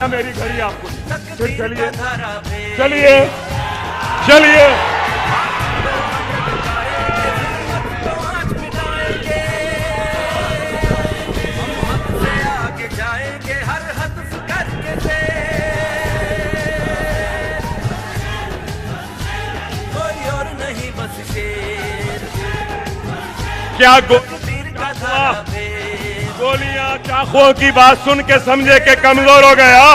मेरी घड़ी आपको फिर चलिए चलिए चलिए क्या गोलियां चाकुओं की बात सुन के समझे के कमजोर हो गया।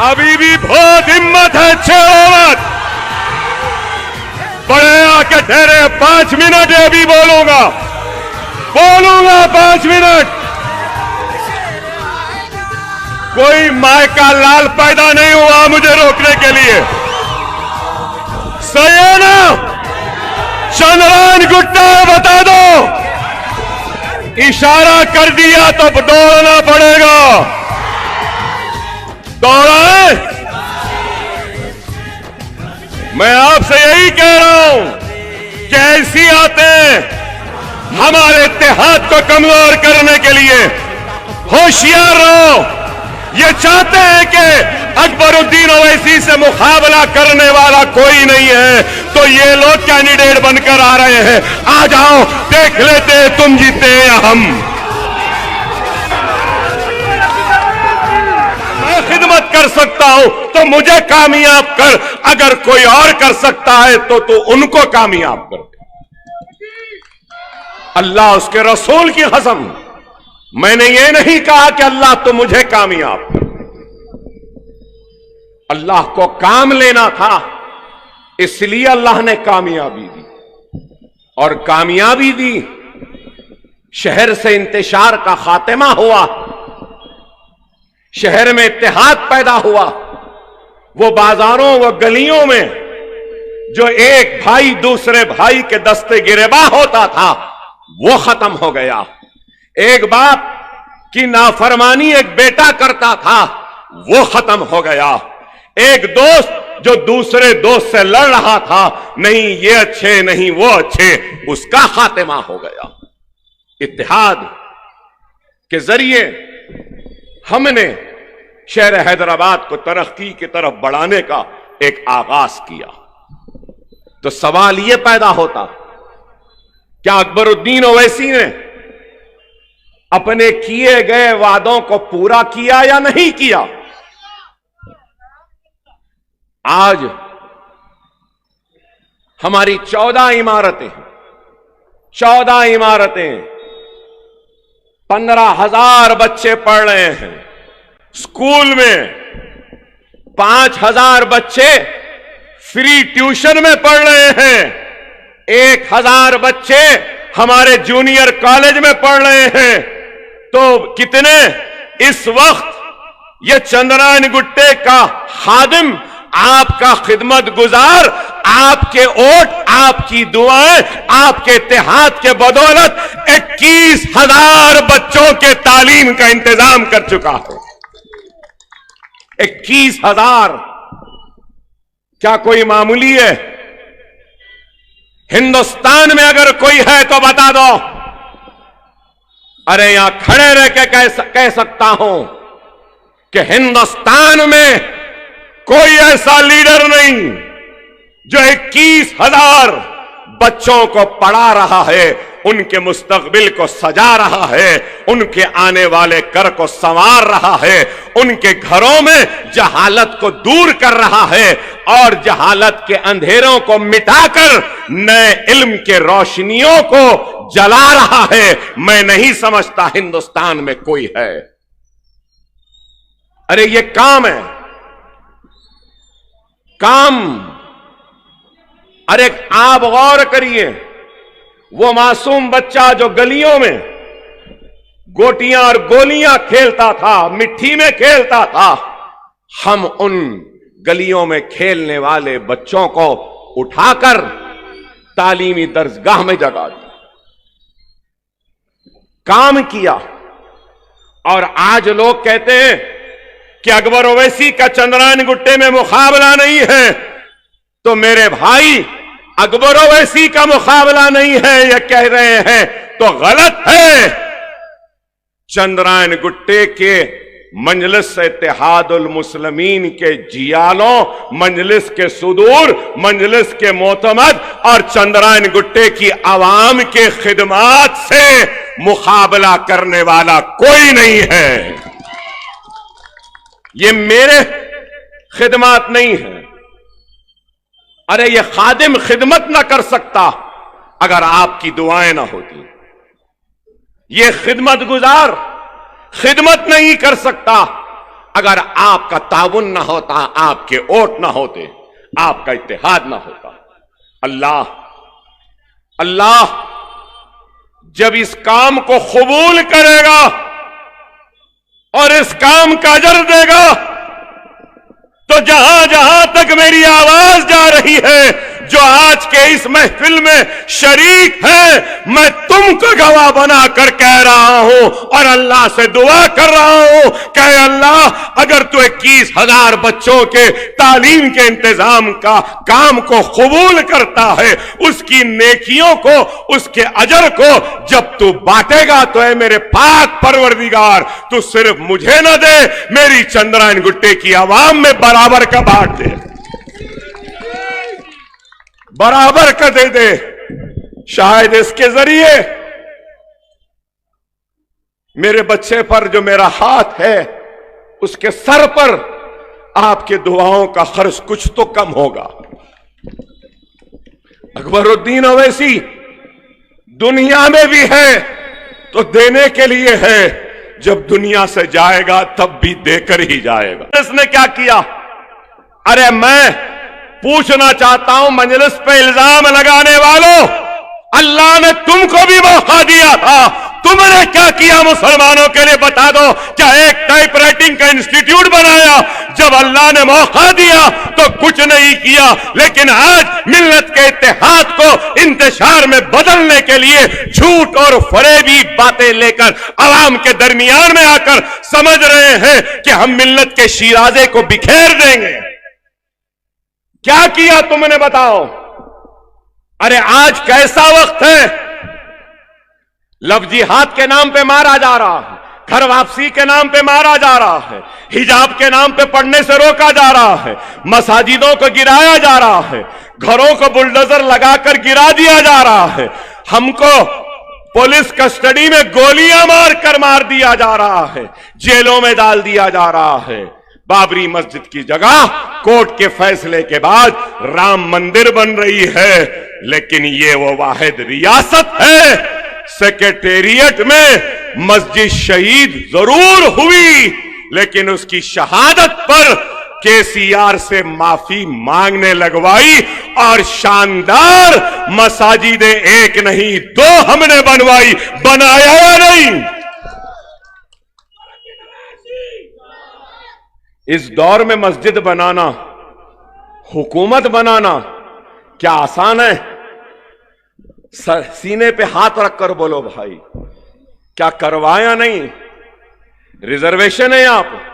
अभी भी बहुत हिम्मत है। 6 ओवर बड़े आके ठहरे। 5 मिनट अभी बोलूंगा 5 मिनट। कोई माय का लाल पैदा नहीं हुआ मुझे रोकने के लिए। सही है ना? चंद्रायन गुट्टा बता दो। इशारा कर दिया तो दौड़ना पड़ेगा। दौड़ाए। मैं आपसे यही कह रहा हूं कि ऐसी आते हमारे इत्तेहाद को कमजोर करने के लिए। होशियार रहो। ये चाहते हैं कि अकबरुद्दीन ओवैसी से मुकाबला करने वाला कोई नहीं है, तो ये लोग कैंडिडेट बनकर आ रहे हैं। आ जाओ, देख लेते तुम जीते या हम। मैं खिदमत कर सकता हूं तो मुझे कामयाब कर। अगर कोई और कर सकता है तो तू उनको कामयाब कर। अल्लाह उसके रसूल की कसम, मैंने ये नहीं कहा कि अल्लाह तो मुझे कामयाब कर। अल्लाह को काम लेना था, इसलिए अल्लाह ने कामयाबी दी। और कामयाबी दी, शहर से इंतशार का खात्मा हुआ, शहर में इत्तेहाद पैदा हुआ। वो बाजारों व गलियों में जो एक भाई दूसरे भाई के दस्ते गिरेबान होता था, वो खत्म हो गया। एक बाप की नाफरमानी एक बेटा करता था, वो खत्म हो गया। एक दोस्त जो दूसरे दोस्त से लड़ रहा था, नहीं ये अच्छे नहीं वो अच्छे, उसका खात्मा हो गया। इत्तेहाद के जरिए हमने शहर हैदराबाद को तरक्की की तरफ बढ़ाने का एक आगाज किया। तो सवाल यह पैदा होता, क्या अकबरुद्दीन ओवैसी ने अपने किए गए वादों को पूरा किया या नहीं किया? आज हमारी 14 इमारतें 15,000 बच्चे पढ़ रहे हैं स्कूल में। 5,000 बच्चे फ्री ट्यूशन में पढ़ रहे हैं। 1,000 बच्चे हमारे जूनियर कॉलेज में पढ़ रहे हैं। तो कितने इस वक्त ये चंद्रायन गुट्टे का खादिम, आपका खिदमत गुजार, आपके वोट, आपकी दुआएं, आपके इत्तेहाद के बदौलत 21,000 बच्चों के तालीम का इंतजाम कर चुका है। 21,000 क्या कोई मामूली है? हिंदुस्तान में अगर कोई है तो बता दो। अरे यहां खड़े रह के कह सकता हूं कि हिंदुस्तान में कोई ऐसा लीडर नहीं जो 21,000 बच्चों को पढ़ा रहा है, उनके मुस्तकबिल को सजा रहा है, उनके आने वाले कर को संवार रहा है, उनके घरों में जहालत को दूर कर रहा है और जहालत के अंधेरों को मिटाकर नए इल्म के रोशनियों को जला रहा है। मैं नहीं समझता हिंदुस्तान में कोई है। अरे ये काम है, काम। अरे आप गौर करिए, वो मासूम बच्चा जो गलियों में गोटियां और गोलियां खेलता था, मिट्टी में खेलता था, हम उन गलियों में खेलने वाले बच्चों को उठाकर तालीमी दर्जगाह में जगा दिया, काम किया। और आज लोग कहते हैं कि अकबर ओवैसी का चंद्रायन गुट्टे में मुकाबला नहीं है। तो मेरे भाई, अकबर ओवैसी का मुकाबला नहीं है ये कह रहे हैं तो गलत है। चंद्रायन गुट्टे के मजलिस इत्तेहादुल मुस्लिमीन के जियालों, मजलिस के सुदूर, मजलिस के मोतमद और चंद्रायन गुट्टे की आवाम के खिदमात से मुकाबला करने वाला कोई नहीं है। ये मेरे खिदमात नहीं है। अरे ये खादिम खिदमत ना कर सकता अगर आपकी दुआएं ना होती। ये खिदमत गुजार खिदमत नहीं कर सकता अगर आपका ताउन ना होता, आपके ओट ना होते, आपका इत्तेहाद ना होता। अल्लाह अल्लाह जब इस काम को कबूल करेगा और इस काम का अजर देगा तो जहां जहां तक मेरी आवाज जा रही है, जो आज के इस महफिल में शरीक है, मैं तुमको गवाह बनाकर कह रहा हूं और अल्लाह से दुआ कर रहा हूं कि अल्लाह अगर तू 21,000 बच्चों के तालीम के इंतजाम का काम को कबूल करता है, उसकी नेकियों को, उसके अजर को जब तू बांटेगा तो है मेरे पाक परवरदिगार, तू सिर्फ मुझे न दे, मेरी चंद्रायन गुट्टे की आवाम में बराबर का बांट दे, बराबर का दे दे। शायद इसके जरिए मेरे बच्चे पर जो मेरा हाथ है उसके सर पर आपके दुआओं का खर्च कुछ तो कम होगा। अकबरुद्दीन अवैसी दुनिया में भी है तो देने के लिए है, जब दुनिया से जाएगा तब भी देकर ही जाएगा। इसने क्या किया? अरे मैं पूछना चाहता हूं मजलिस पे इल्जाम लगाने वालों, अल्लाह ने तुमको भी मौका दिया था, तुमने क्या किया मुसलमानों के लिए बता दो। क्या एक टाइप राइटिंग का इंस्टीट्यूट बनाया? जब अल्लाह ने मौका दिया तो कुछ नहीं किया, लेकिन आज मिल्लत के इत्तेहाद को इंतशार में बदलने के लिए झूठ और फरेबी बातें लेकर आवाम के दरमियान में आकर समझ रहे हैं कि हम मिल्लत के शिराजे को बिखेर देंगे। क्या किया तुमने बताओ? अरे आज कैसा वक्त है, लफ्ज़ जिहाद के नाम पे मारा जा रहा है, घर वापसी के नाम पे मारा जा रहा है, हिजाब के नाम पे पढ़ने से रोका जा रहा है, मसाजिदों को गिराया जा रहा है, घरों को बुलडोजर लगाकर गिरा दिया जा रहा है, हमको पुलिस कस्टडी में गोलियां मारकर मार दिया जा रहा है, जेलों में डाल दिया जा रहा है। बाबरी मस्जिद की जगह कोर्ट के फैसले के बाद राम मंदिर बन रही है, लेकिन ये वो वाहिद रियासत है, सेक्रेटेरिएट में मस्जिद शहीद जरूर हुई, लेकिन उसकी शहादत पर केसीआर से माफी मांगने लगवाई और शानदार मसाजिदें एक नहीं 2 हमने बनवाई, बनाया या नहीं? इस दौर में मस्जिद बनाना, हुकूमत बनाना क्या आसान है? सीने पे हाथ रखकर बोलो भाई, क्या करवाया नहीं? रिजर्वेशन है यहां पर।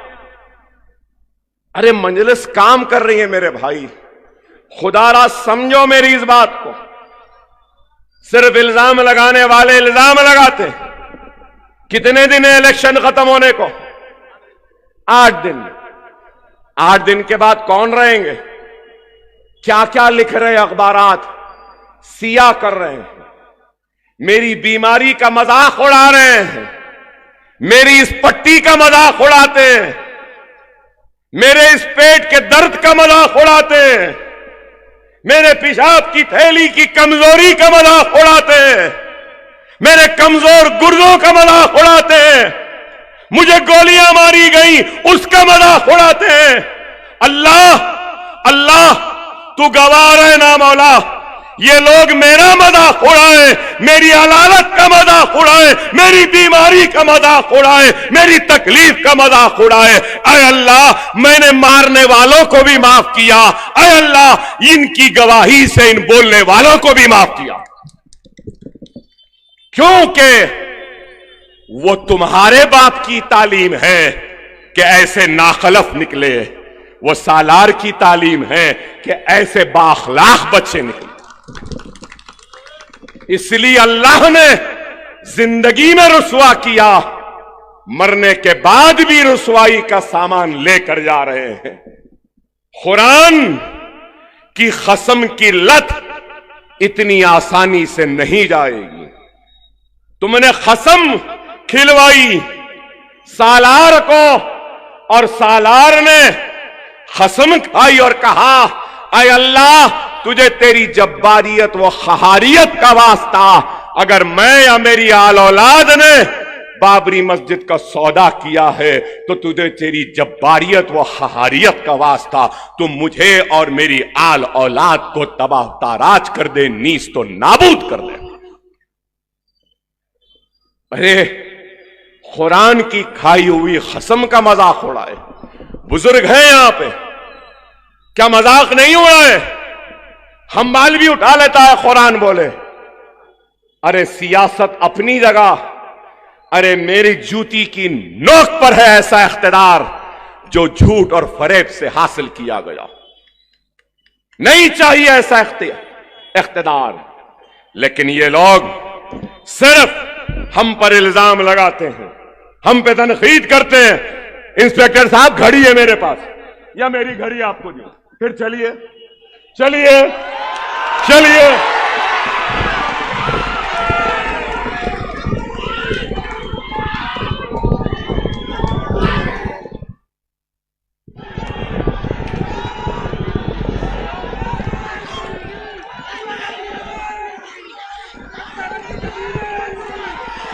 अरे मजलिस काम कर रही है मेरे भाई, खुदारा समझो मेरी इस बात को। सिर्फ इल्जाम लगाने वाले इल्जाम लगाते। कितने दिन है इलेक्शन खत्म होने को? 8 दिन। 8 दिन के बाद कौन रहेंगे? क्या क्या लिख रहे अखबारात, सिया कर रहे हैं, मेरी बीमारी का मजाक उड़ा रहे हैं, मेरी इस पट्टी का मजाक उड़ाते हैं, मेरे इस पेट के दर्द का मजाक उड़ाते हैं, मेरे पेशाब की थैली की कमजोरी का मजाक उड़ाते हैं, मेरे कमजोर गुर्दों का मजाक उड़ाते हैं, मुझे गोलियां मारी गई उसका मजाक उड़ाते हैं। अल्लाह अल्लाह तू गवाह है ना मौला, ये लोग मेरा मजाक उड़ाए, मेरी अलालत का मजाक उड़ाए, मेरी बीमारी का मजाक उड़ाए, मेरी तकलीफ का मजाक उड़ाए। अय अल्लाह मैंने मारने वालों को भी माफ किया, अय अल्लाह इनकी गवाही से इन बोलने वालों को भी माफ किया, क्योंकि वो तुम्हारे बाप की तालीम है कि ऐसे नाखलफ निकले, वो सालार की तालीम है कि ऐसे बाखलाक बच्चे निकले। इसलिए अल्लाह ने जिंदगी में रुसवा किया, मरने के बाद भी रुसवाई का सामान लेकर जा रहे हैं। कुरान की कसम की लत इतनी आसानी से नहीं जाएगी। तुमने कसम खिलवाई सालार को और सालार ने कसम खाई और कहा, ऐ अल्लाह तुझे तेरी जब्बारियत व खहारियत का वास्ता, अगर मैं या मेरी आल औलाद ने बाबरी मस्जिद का सौदा किया है तो तुझे तेरी जब्बारियत व खहारियत का वास्ता, तुम मुझे और मेरी आल औलाद को तबाह ताराज कर दे, नीस तो नाबूद कर दे। अरे कुरान की खाई हुई कसम का मजाक उड़ाए। बुजुर्ग हैं यहां पे, क्या मजाक नहीं हुआ है? हम बाल भी उठा लेता है कुरान बोले। अरे सियासत अपनी जगह, अरे मेरी जूती की नोक पर है ऐसा इख्तिदार जो झूठ और फरेब से हासिल किया गया। नहीं चाहिए ऐसा इख्तिदार, लेकिन ये लोग सिर्फ हम पर इल्जाम लगाते हैं, हम पे तनकीद करते हैं। इंस्पेक्टर साहब घड़ी है मेरे पास, या मेरी घड़ी आपको दी, फिर चलिए चलिए चलिए।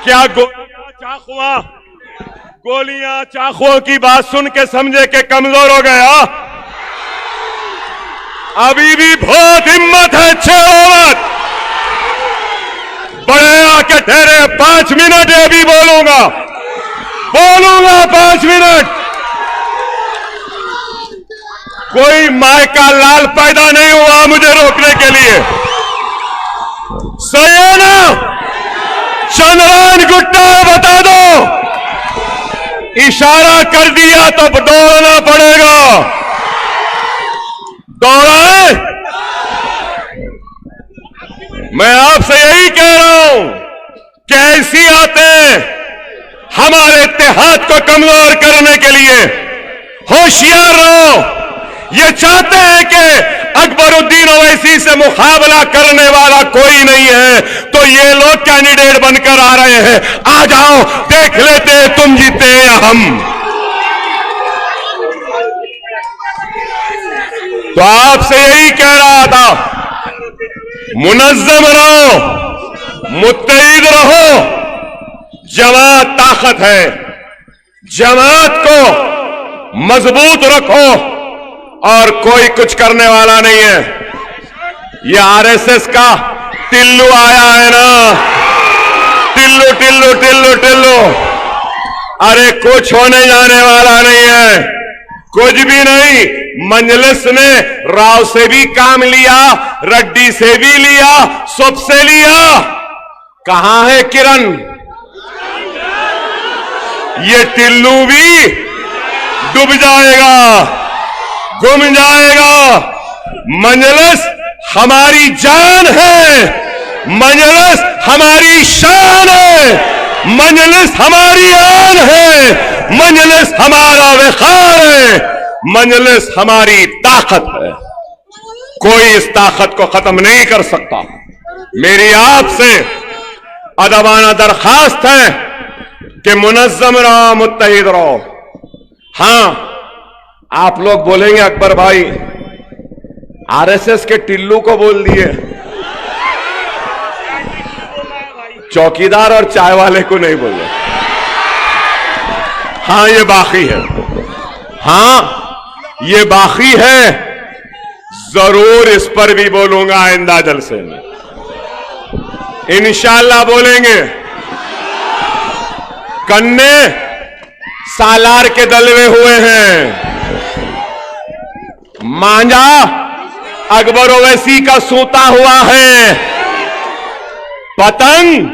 क्या गोलियां चाकुओं की बात सुन के समझे के कमजोर हो गया? अभी भी बहुत हिम्मत है, छेड़ो मत, बड़े आके ठहरे। 5 मिनट अभी बोलूंगा 5 मिनट। कोई माय का लाल पैदा नहीं हुआ मुझे रोकने के लिए। सही है ना? चंद्रायन गुट्टा बता दो, इशारा कर दिया तो दौड़ना पड़ेगा। दौड़ाए? मैं आपसे यही कह रहा हूं कि ऐसी आते हमारे इत्तेहाद को कमजोर करने के लिए। होशियार रहो। ये चाहते हैं कि अकबरुद्दीन ओवैसी से मुकाबला करने वाला कोई नहीं है, तो ये लोग कैंडिडेट बनकर आ रहे हैं। आ जाओ, देख लेते हैं तुम जीते या हम। तो आपसे यही कह रहा था, मुनज़्ज़म रहो, मुत्तहिद रहो। जमात ताकत है, जमात को मजबूत रखो और कोई कुछ करने वाला नहीं है। ये आरएसएस का टिल्लू आया है ना, टिल्लू टिल्लू टिल्लू टिल्लू। अरे कुछ होने जाने वाला नहीं है, कुछ भी नहीं। मजलिस ने राव से भी काम लिया, रड्डी से भी लिया, सबसे लिया। कहां है किरण? ये टिल्लू भी डूब जाएगा, गुम जाएगा। मजलिस हमारी जान है, मजलिस हमारी शान है, मजलिस हमारी आन है, मजलिस हमारा वक़ार है, मजलिस हमारी ताकत है। कोई इस ताकत को खत्म नहीं कर सकता। मेरी आपसे अदबाना दरखास्त है कि मुनज़्ज़म रहो, मुत्तहिद रहो। हां, आप लोग बोलेंगे अकबर भाई आरएसएस के टिल्लू को बोल दिए, चौकीदार और चाय वाले को नहीं बोले। हां ये बाकी है, हां ये बाकी है। जरूर इस पर भी बोलूंगा आइंदा जलसे में, इंशाअल्लाह बोलेंगे। कन्ने सालार के दलवे हुए हैं, मांझा अकबर ओवैसी का सूता हुआ है, पतंग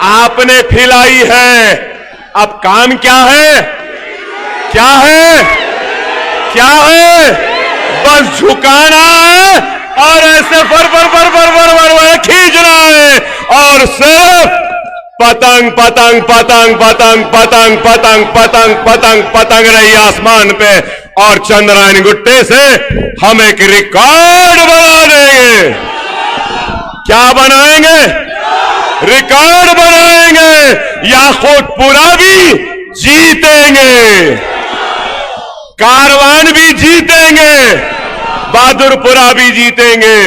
आपने फैलाई है। अब काम क्या है? क्या है? क्या है? बस झुकाना है और ऐसे फर खींचना है और सिर्फ पतंग पतंग पतंग पतंग पतंग पतंग पतंग पतंग पतंग रही आसमान पे, और चंद्रायन गुट्टे से हम एक रिकॉर्ड बना देंगे। क्या बनाएंगे? रिकॉर्ड बनाएंगे। याकूतपुरा भी जीतेंगे, कारवान भी जीतेंगे, बहादुरपुरा भी जीतेंगे।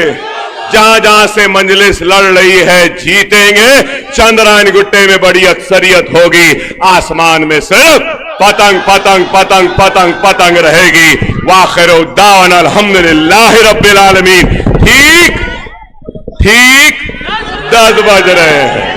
जहां जहां से मंजलिस लड़ रही है जीतेंगे। चंद्रायन गुट्टे में बड़ी अक्सरियत होगी, आसमान में सिर्फ पतंग पतंग पतंग पतंग पतंग रहेगी। वाखिर दावाना अल्हम्दुलिल्लाहि रब्बिल आलमीन। ठीक 10 बज रहे हैं।